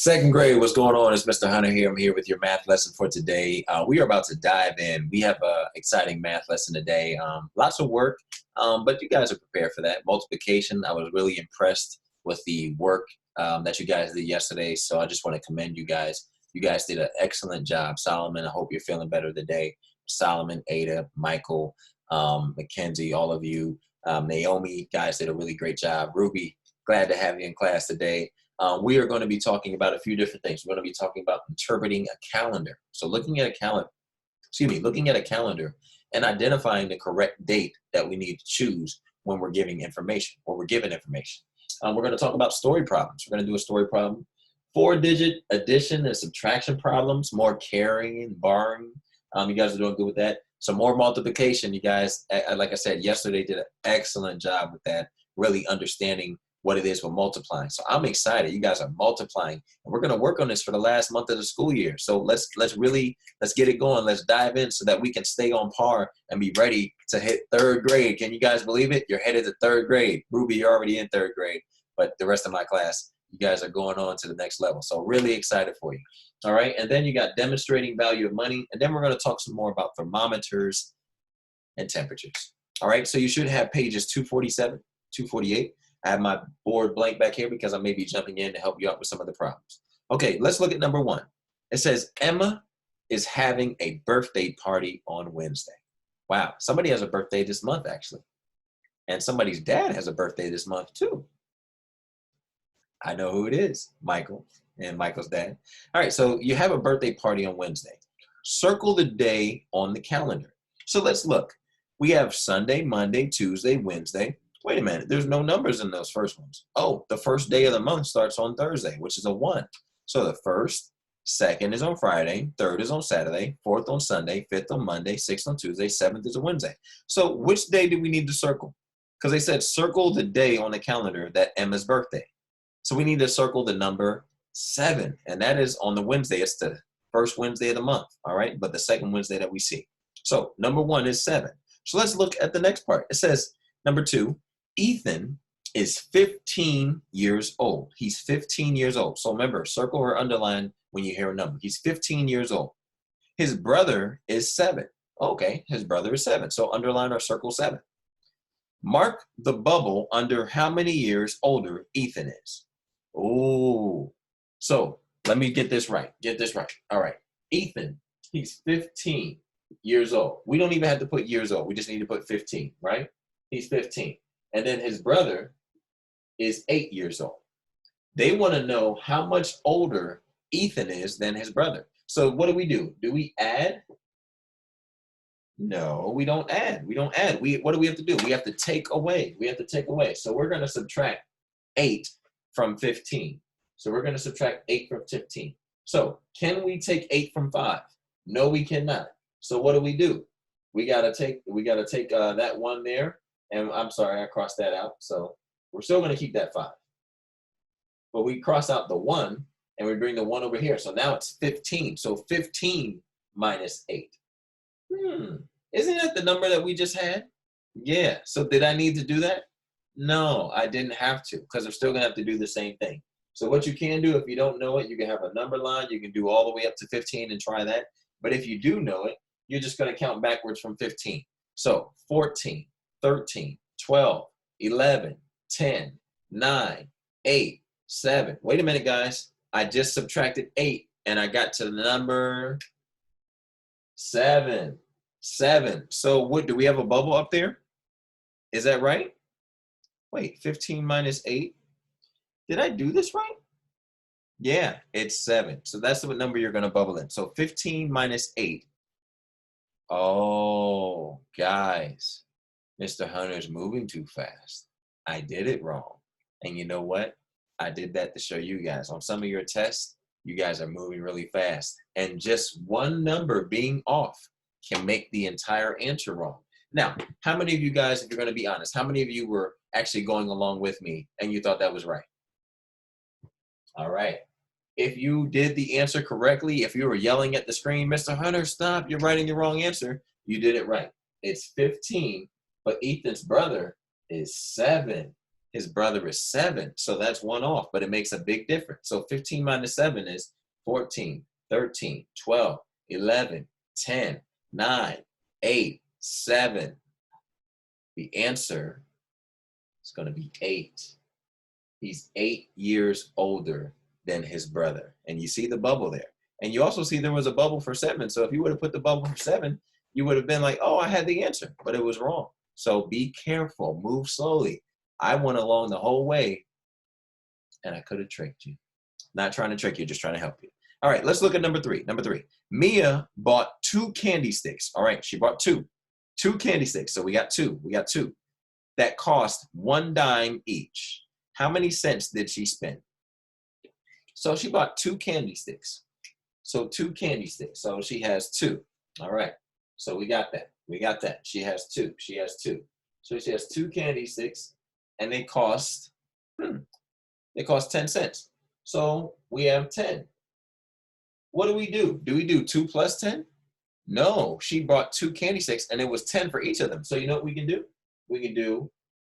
Second grade, what's going on? It's Mr. Hunter here. I'm here with your math lesson for today. We are about to dive in. We have an exciting math lesson today. Lots of work, but you guys are prepared for that. Multiplication, I was really impressed with the work that you guys did yesterday, so I just want to commend you guys. You guys did an excellent job. Solomon, I hope you're feeling better today. Solomon, Ada, Michael, Mackenzie, all of you. Naomi, guys did a really great job. Ruby, glad to have you in class today. We are going to be talking about a few different things. We're going to be talking about interpreting a calendar. So looking at a calendar, looking at a calendar and identifying the correct date that we need to choose when we're giving information or we're given information. We're going to talk about story problems. We're going to do a story problem, 4-digit addition and subtraction problems, more carrying and borrowing. You guys are doing good with that. Some more multiplication. You guys, like I said, yesterday did an excellent job with that, really understanding what it is for multiplying. So I'm excited. You guys are multiplying, and we're going to work on this for the last month of the school year. So let's get it going. Let's dive in so that we can stay on par and be ready to hit third grade. Can you guys believe it? You're headed to third grade. Ruby, you're already in third grade, but the rest of my class, you guys are going on to the next level. So really excited for you. All right. And then you got demonstrating value of money. And then we're going to talk some more about thermometers and temperatures. All right. So you should have pages 247, 248. I have my board blank back here because I may be jumping in to help you out with some of the problems. Okay, let's look at number one. It says Emma is having a birthday party on Wednesday. Wow, somebody has a birthday this month, actually. And somebody's dad has a birthday this month, too. I know who it is, Michael and Michael's dad. All right, so you have a birthday party on Wednesday. Circle the day on the calendar. So let's look. We have Sunday, Monday, Tuesday, Wednesday. Wait a minute, there's no numbers in those first ones. Oh, the first day of the month starts on Thursday, which is a 1. So the first, second is on Friday, third is on Saturday, fourth on Sunday, fifth on Monday, sixth on Tuesday, seventh is a Wednesday. So which day do we need to circle? Because they said circle the day on the calendar that Emma's birthday. So we need to circle the number 7, and that is on the Wednesday. It's the first Wednesday of the month, all right? But the second Wednesday that we see. So number 1 is 7. So let's look at the next part. It says number 2, Ethan is 15 years old. He's 15 years old. So remember, circle or underline when you hear a number. He's 15 years old. His brother is 7. Okay, his brother is 7. So underline or circle 7. Mark the bubble under how many years older Ethan is. Oh, so let me get this right. Get this right. All right. Ethan, he's 15 years old. We don't even have to put years old. We just need to put 15, right? He's 15. And then his brother is 8 years old. They want to know how much older Ethan is than his brother. So what do? Do we add? No, we don't add. We don't add. What do we have to do? We have to take away. We have to take away. So we're going to subtract 8 from 15. So we're going to subtract 8 from 15. So can we take 8 from 5? No, we cannot. So what do? We got to take that 1 there. And I'm sorry, I crossed that out. So we're still going to keep that 5. But we cross out the 1, and we bring the 1 over here. So now it's 15. So 15 minus 8. Isn't that the number that we just had? Yeah. So did I need to do that? No, I didn't have to, because I'm still going to have to do the same thing. So what you can do, if you don't know it, you can have a number line. You can do all the way up to 15 and try that. But if you do know it, you're just going to count backwards from 15. So 14. 13, 12, 11, 10, 9, 8, 7. Wait a minute, guys. I just subtracted 8, and I got to the number 7. 7. So what, do we have a bubble up there? Is that right? Wait, 15 minus 8. Did I do this right? Yeah, it's 7. So that's the number you're going to bubble in. So 15 minus 8. Oh, guys. Mr. Hunter's moving too fast. I did it wrong. And you know what? I did that to show you guys. On some of your tests, you guys are moving really fast. And just one number being off can make the entire answer wrong. Now, how many of you guys, if you're going to be honest, how many of you were actually going along with me and you thought that was right? All right. If you did the answer correctly, if you were yelling at the screen, Mr. Hunter, stop, you're writing the wrong answer, you did it right. It's 15. But Ethan's brother is 7. His brother is 7. So that's 1 off, but it makes a big difference. So 15 minus 7 is 14, 13, 12, 11, 10, 9, 8, 7. The answer is going to be 8. He's 8 years older than his brother. And you see the bubble there. And you also see there was a bubble for 7. So if you would have put the bubble for 7, you would have been like, oh, I had the answer, but it was wrong. So be careful, move slowly. I went along the whole way and I could have tricked you. Not trying to trick you, just trying to help you. All right, let's look at number 3. Number 3, Mia bought 2 candy sticks. All right, she bought 2 candy sticks. So we got 2. That cost 1 dime each. How many cents did she spend? So she bought 2 candy sticks. So 2 candy sticks. So she has 2. All right. So we got that. She has 2. So she has 2 candy sticks, and they cost 10 cents. So we have 10. What do we do? Do we do 2 plus 10? No, she bought 2 candy sticks, and it was 10 for each of them. So you know what we can do? We can do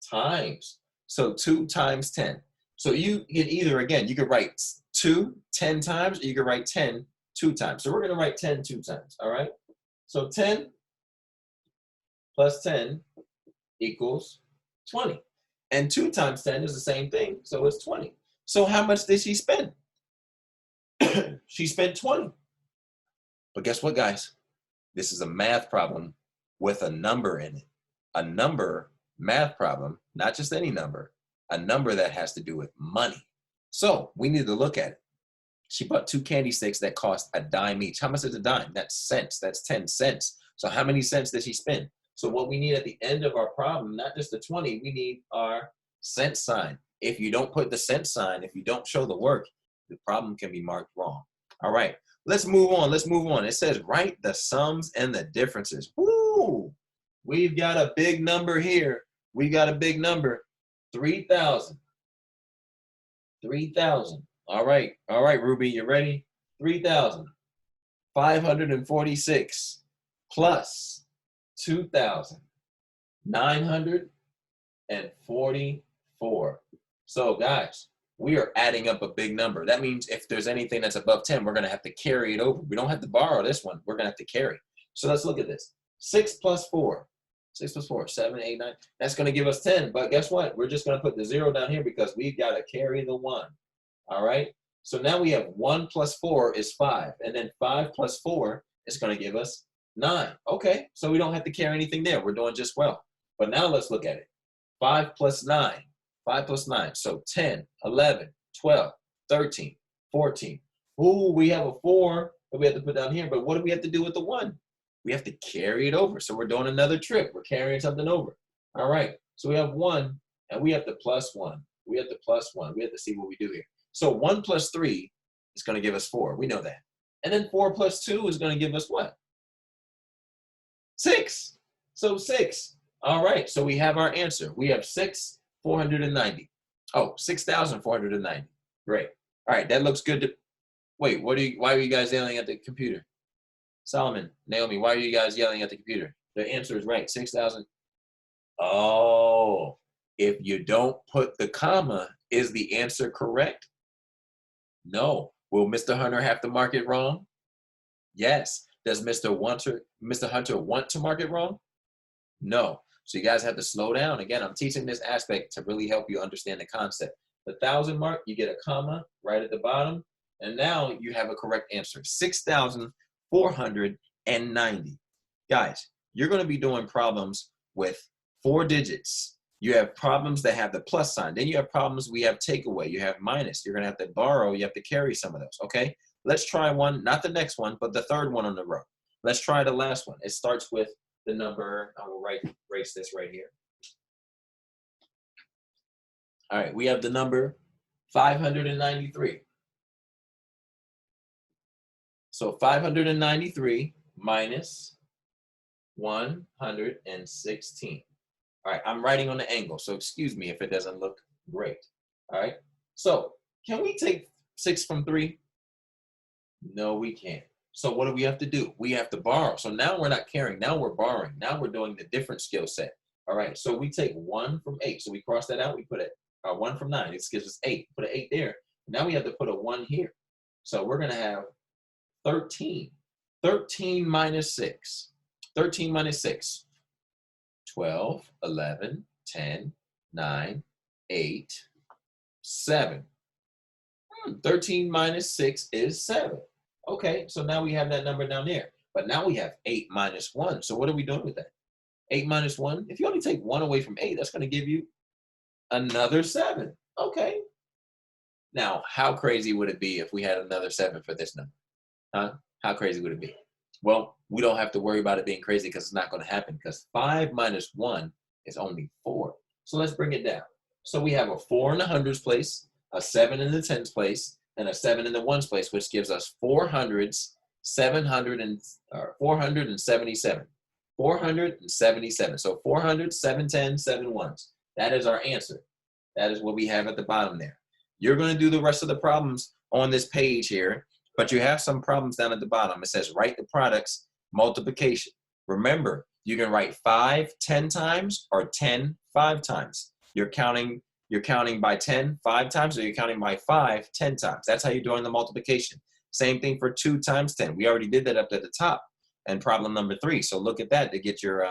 times. So 2 times 10. So you can either, again, you could write 2 10 times, or you could write 10 2 times. So we're going to write 10 2 times, all right? So 10 plus 10 equals 20. And 2 times 10 is the same thing, so it's 20. So how much did she spend? She spent 20. But guess what, guys? This is a math problem with a number in it. A number math problem, not just any number, a number that has to do with money. So we need to look at it. She bought 2 candy sticks that cost a dime each. How much is a dime? That's cents. That's 10 cents. So how many cents did she spend? So what we need at the end of our problem, not just the 20, we need our cent sign. If you don't put the cent sign, if you don't show the work, the problem can be marked wrong. All right, let's move on. It says write the sums and the differences. Woo! We've got a big number here. 3,000. 3,000. All right, Ruby, you ready? 3,546 plus 2,944. So guys, we are adding up a big number. That means if there's anything that's above 10, we're going to have to carry it over. We don't have to borrow this one. We're going to have to carry. So let's look at this. 6 plus 4. 6 plus 4, 7, 8, 9. That's going to give us 10. But guess what? We're just going to put the 0 down here because we've got to carry the 1. All right? So now we have 1 plus 4 is 5. And then 5 plus 4 is going to give us 9. Okay, so we don't have to carry anything there. We're doing just well. But now let's look at it. 5 plus 9. 5 plus 9. So 10, 11, 12, 13, 14. Ooh, we have a 4 that we have to put down here. But what do we have to do with the 1? We have to carry it over. So we're doing another trick. We're carrying something over. All right, so we have 1, and we have to plus 1. We have to plus 1. We have to see what we do here. So 1 plus 3 is going to give us 4. We know that. And then 4 plus 2 is going to give us what? 6. So 6. All right, so we have our answer. We have 6,490. Oh, 6,490. Great. All right, that looks good. Wait, why are you guys yelling at the computer? Solomon, Naomi, why are you guys yelling at the computer? The answer is right, 6,000. Oh, if you don't put the comma, is the answer correct? No. Will Mr. Hunter have to mark it wrong? Yes. Does Mr. Hunter want to mark it wrong? No. So you guys have to slow down. Again, I'm teaching this aspect to really help you understand the concept. The 1,000 mark, you get a comma right at the bottom, and now you have a correct answer, 6,490. Guys, you're going to be doing problems with 4 digits. You have problems that have the plus sign. Then you have problems we have takeaway. You have minus. You're going to have to borrow. You have to carry some of those, okay? Let's try one, not the next one, but the third one on the row. Let's try the last one. It starts with the number, I will erase this right here. All right, we have the number 593. So 593 minus 116. All right, I'm writing on the angle, so excuse me if it doesn't look great. All right, so can we take 6 from 3? No, we can't. So what do we have to do? We have to borrow. So now we're not carrying, now we're borrowing. Now we're doing the different skill set. All right, so we take 1 from 8. So we cross that out, we put 1 from 9. This gives us 8. Put an 8 there. Now we have to put a 1 here. So we're going to have 13. 13 minus 6. 13 minus 6. 12, 11, 10, 9, 8, 7. 13 minus 6 is 7. Okay, so now we have that number down there. But now we have 8 minus 1. So what are we doing with that? 8 minus 1. If you only take 1 away from 8, that's going to give you another 7. Okay. Now, how crazy would it be if we had another 7 for this number? Huh? How crazy would it be? Well, we don't have to worry about it being crazy because it's not going to happen, because 5 minus 1 is only 4. So let's bring it down. So we have a 4 in the hundreds place, a 7 in the tens place, and a 7 in the ones place, which gives us 477. 477. So 400, 7 tens, 7 ones. That is our answer. That is what we have at the bottom there. You're going to do the rest of the problems on this page here, but you have some problems down at the bottom. It says write the products multiplication. Remember, you can write 5 10 times or 10 5 times. You're counting by 10 5 times, or you're counting by 5 10 times. That's how you're doing the multiplication. Same thing for 2 times 10. We already did that up at the top and problem number 3. So look at that to get your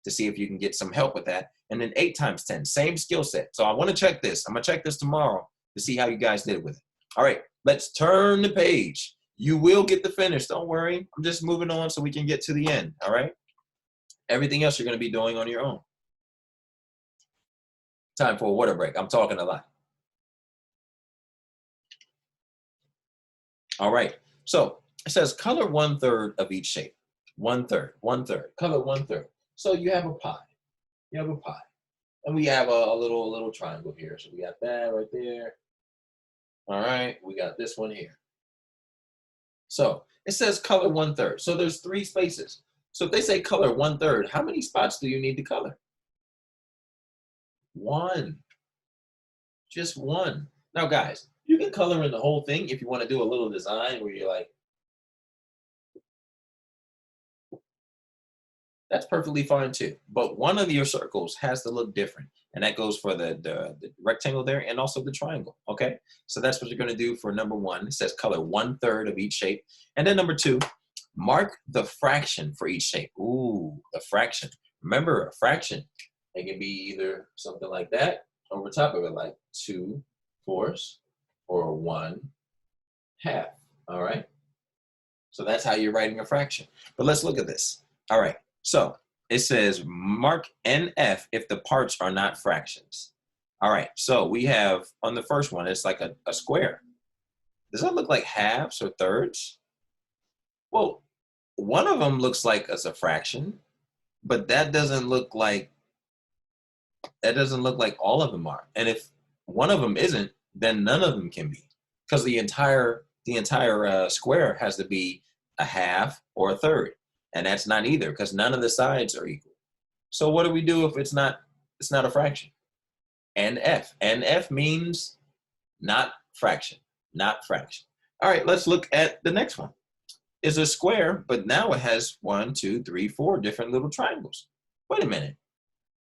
to see if you can get some help with that. And then 8 times 10, same skill set. So I want to check this. I'm going to check this tomorrow to see how you guys did with it. All right, let's turn the page. You will get the finish. Don't worry. I'm just moving on so we can get to the end. All right. Everything else you're going to be doing on your own. Time for a water break. I'm talking a lot. All right. So it says color 1/3 of each shape. 1/3, 1/3. Color 1/3. So you have a pie. You have a pie. And we have a little triangle here. So we got that right there. All right. We got this one here. So it says color 1/3. So there's 3 spaces. So if they say color 1/3, how many spots do you need to color? 1. Just 1. Now, guys, you can color in the whole thing if you want to do a little design where you're like, that's perfectly fine too. But one of your circles has to look different. And that goes for the rectangle there and also the triangle. Okay. So that's what you're going to do for number 1. It says color 1/3 of each shape. And then number 2, mark the fraction for each shape. Ooh, the fraction. Remember, a fraction. It can be either something like that over top of it, like 2/4 or 1/2. All right. So that's how you're writing a fraction. But let's look at this. All right. So it says mark NF if the parts are not fractions. All right. So we have on the first one, it's like a square. Does that look like halves or thirds? Well, one of them looks like as a fraction, but that doesn't look like all of them are. And if one of them isn't, then none of them can be, because the entire square has to be a half or a third, and that's not either, because none of the sides are equal. So what do we do if it's not a fraction? NF. NF means not fraction, not fraction. All right, let's look at the next one. It's a square, but now it has 1, 2, 3, 4 different little triangles. Wait a minute,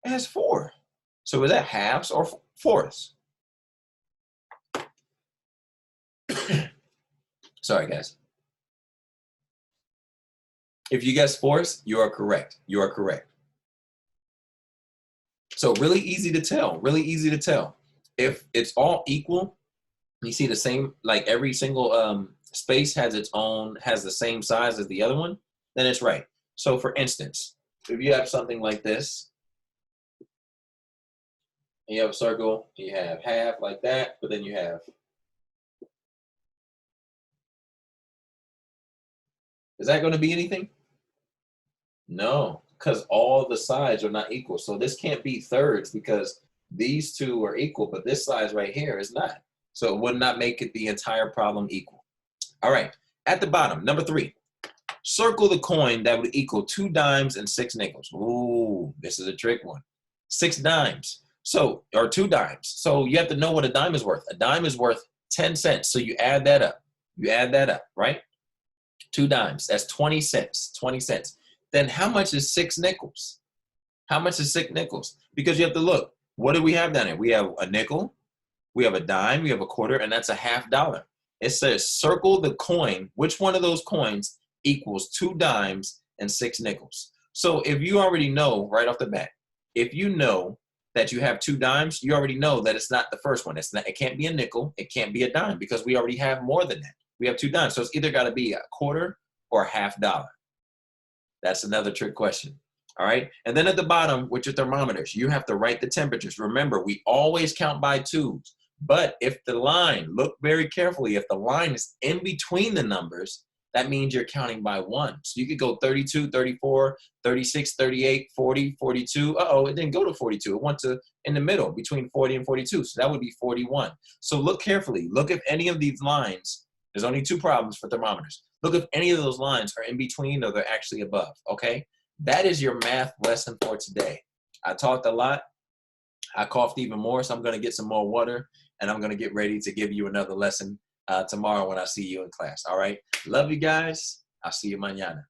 it has 4. So is that halves or fourths? Sorry, guys. If you guess fourths, you are correct. You are correct. So really easy to tell. Really easy to tell. If it's all equal, you see the same, like every single space has the same size as the other one, then it's right. So for instance, if you have something like this, and you have a circle, you have half like that, but then you have, is that going to be anything? No, because all the sides are not equal. So this can't be thirds because these two are equal, but this size right here is not. So it would not make it the entire problem equal. All right, at the bottom, number 3, circle the coin that would equal 2 dimes and 6 nickels. Ooh, this is a trick one. 6 dimes. So, or 2 dimes. So you have to know what a dime is worth. A dime is worth 10 cents. So you add that up. You add that up, right? 2 dimes, that's 20 cents, 20 cents. Then how much is 6 nickels? How much is 6 nickels? Because you have to look, what do we have down here? We have a nickel, we have a dime, we have a quarter, and that's a $half. It says circle the coin. Which one of those coins equals 2 dimes and 6 nickels? So if you already know right off the bat, if you know that you have 2 dimes, you already know that it's not the first one. It's not, it can't be a nickel, it can't be a dime, because we already have more than that. We have 2 dimes. So it's either got to be a quarter or a $half. That's another trick question. All right. And then at the bottom with your thermometers, you have to write the temperatures. Remember, we always count by twos. But if the line, look very carefully, if the line is in between the numbers, that means you're counting by 1. So you could go 32, 34, 36, 38, 40, 42. Uh-oh, it didn't go to 42. It went to in the middle between 40 and 42. So that would be 41. So look carefully. Look if any of these lines, there's only 2 problems for thermometers. Look if any of those lines are in between or they're actually above, okay? That is your math lesson for today. I talked a lot. I coughed even more, so I'm going to get some more water, and I'm going to get ready to give you another lesson tomorrow when I see you in class, all right? Love you guys. I'll see you mañana.